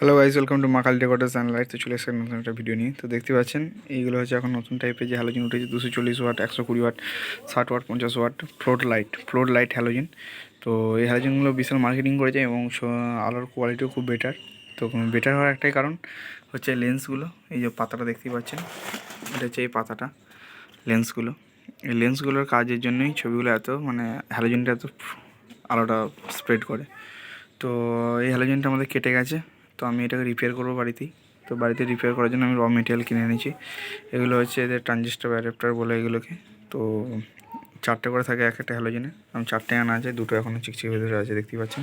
Hello guys, welcome to মা Kali decorator channel. তো চলে এসেছে নতুন একটা ভিডিও নিয়ে। তো দেখতে পাচ্ছেন এইগুলো হচ্ছে এখন নতুন টাইপের যে হ্যালোজিন উঠেছে, 240 watt, 120 watt, 60 watt, 50 watt float light halogen. তো এই হ্যালোজিনগুলো বিশাল মার্কেটিং করেছে এবং আলোর কোয়ালিটিও খুব বেটার। তো বেটার হওয়ার একটাই কারণ হচ্ছে লেন্সগুলো। এই যে পাতাটা দেখতেই পাচ্ছেন, এটা হচ্ছে এই পাতাটা, লেন্সগুলো। এই লেন্সগুলোর কাজের জন্যই ছবিগুলো এত হ্যালোজিনটা এত আলোটা স্প্রেড করে। তো এই হ্যালোজেনটা আমাদের কেটে গেছে, তো আমি এটাকে রিপেয়ার করবো বাড়িতেই। তো বাড়িতে রিপেয়ার করার জন্য আমি র মেটেরিয়াল কিনে এনেছি। এগুলো হচ্ছে এদের ট্রানজিস্টার অ্যাডাপ্টার বলে এগুলোকে। তো 4টে করে থাকে এক একটা হ্যালোজেনে। আমি 4টে আনা আছে, 2টো এখনও চিকচিক ভেতরে আছে দেখতেই পাচ্ছেন।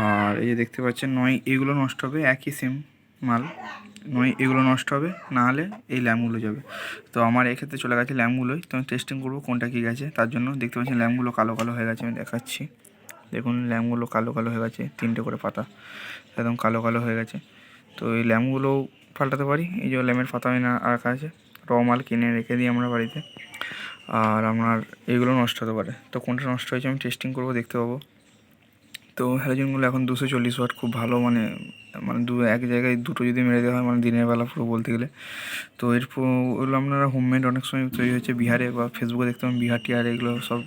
আর এই যে দেখতে পাচ্ছেন, নয় এগুলো নষ্ট হবে, একই সেম মাল, নয় এগুলো নষ্ট হবে, না হলে এই ল্যাম্পগুলো যাবে। তো আমার এক্ষেত্রে চলে গেছে ল্যাম্পগুলোই। তো আমি টেস্টিং করবো কোনটা কী গেছে। তার জন্য দেখতে পাচ্ছেন ল্যাম্পগুলো কালো কালো হয়ে গেছে, আমি দেখাচ্ছি। দেখুন ল্যাম্পগুলো কালো কালো হয়ে গেছে, 3টে করে পাতা একদম কালো কালো হয়ে গেছে। তো এই ল্যাম্পগুলোও পাল্টাতে পারি। এই যে ল্যাম্পের পাতা আমি রাখা আছে, র মাল কিনে রেখে দিই আমরা বাড়িতে। আর আপনার এইগুলো নষ্ট হতে পারে। তো কোনটা নষ্ট হয়েছে আমি টেস্টিং করবো, দেখতে পাবো। তো হ্যালোজেনগুলো এখন 240 ওয়াট, খুব ভালো। মানে এক জায়গায় দুটো যদি মেরে দেওয়া হয়, দিনের বেলা পুরো বলতে গেলে। তো ওগুলো আপনারা হোমমেড অনেক সময় তৈরি হচ্ছে বিহারে বা ফেসবুকে দেখতে পাবেন, বিহার টিহার এগুলো সব।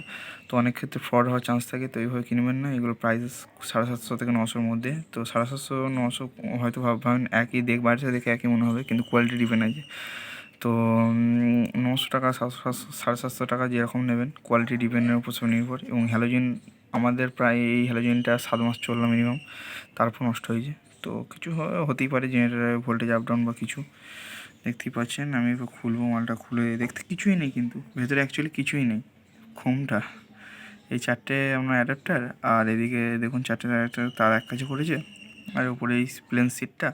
তো অনেক ক্ষেত্রে ফ্রড হওয়ার চান্স থাকে, তো এইভাবে কিনবেন না। এগুলো প্রাইস 750 থেকে 900-র মধ্যে। তো 750-900 হয়তো ভাবেন একই, বাইরে থেকে দেখে একই মনে হবে, কিন্তু কোয়ালিটি ডিপেন্ড আছে। তো 900 টাকা, 750 টাকা যেরকম নেবেন, কোয়ালিটি ডিপেন্ডের উপর সব নির্ভর। এবং হ্যালোজেন আমাদের প্রায় এই হ্যালোজেনটা 7 মাস চললো মিনিমাম, তারপর নষ্ট হয়েছে। তো কিছু হতেই পারে, জেনারেটারের ভোল্টেজ আপ ডাউন বা কিছু। দেখতেই পাচ্ছেন আমি এবার খুলবো, মালটা খুলে দেখতে কিছুই নেই, কিন্তু ভেতরে অ্যাকচুয়ালি কিছুই নেই। খোমটা, এই 4টে আপনার অ্যাডাপ্টার, আর এদিকে দেখুন 4টে অ্যাডাপ্টার তার এক কাছে করেছে, আর উপরে এই প্লেন সিটটা,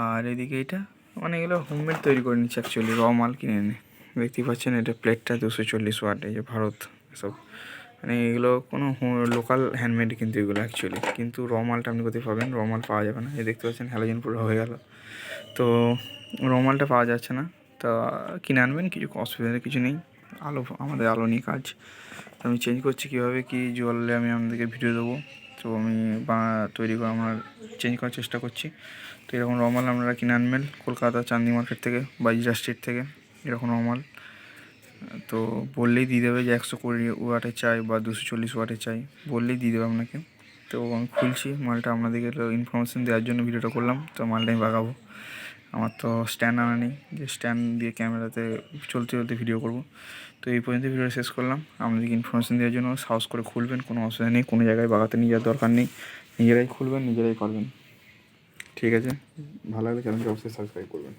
আর এদিকে এটা। এগুলো হোমমেড তৈরি করে নিচ্ছে অ্যাকচুয়ালি, র মাল কিনে এনে। দেখতেই পাচ্ছেন এটা প্লেটটা 240 ওয়াট, এই যে ভারত এসব। এগুলো কোনো লোকাল হ্যান্ডমেড কিন্তু এগুলো অ্যাকচুয়ালি, কিন্তু র মালটা আপনি কোথায় পাবেন? র মাল পাওয়া যাবে না। এই দেখতে পাচ্ছেন হ্যালোজেন পুরো হয়ে গেল। তো র মালটা পাওয়া যাচ্ছে না, তা কিনে আনবেন, কিছু অসুবিধার কিছু নেই। আমাদের আলো নিয়ে কাজ। তো আমি চেঞ্জ করছি কীভাবে কী জ্বললে আমি আপনাদেরকে ভিডিও দেবো। তো আমি তৈরি করে আমার চেঞ্জ করার চেষ্টা করছি। তো এরকম রমাল আপনারা কিনে আনবেন কলকাতা চাঁদনি মার্কেট থেকে বা ইজরা স্ট্রিট থেকে। এরকম রমাল তো বললেই দিয়ে দেবে যে 120 ওয়াটের চাই বা 240 ওয়াটের চাই, বললেই দিয়ে দেবে আপনাকে। তো আমি খুলছি মালটা, আপনাদেরকে ইনফরমেশান দেওয়ার জন্য ভিডিওটা করলাম। তো মালটা আমি বাগাবো। আমার তো স্ট্যান্ড আনা নেই, যে স্ট্যান্ড দিয়ে ক্যামেরাতে চলতে চলতে ভিডিও করব। তো এই পর্যন্ত ভিডিওটা শেষ করলাম। আপনাদেরকে ইনফরমেশান দেওয়ার জন্য। সাহস করে খুলবেন, কোনো অসুবিধা নেই, কোনো জায়গায় বাগাতে নিয়ে যাওয়ার দরকার নেই। নিজেরাই খুলবেন, নিজেরাই পারবেন। ঠিক আছে, ভালো লাগলে চ্যানেলকে অবশ্যই সাবস্ক্রাইব করবেন।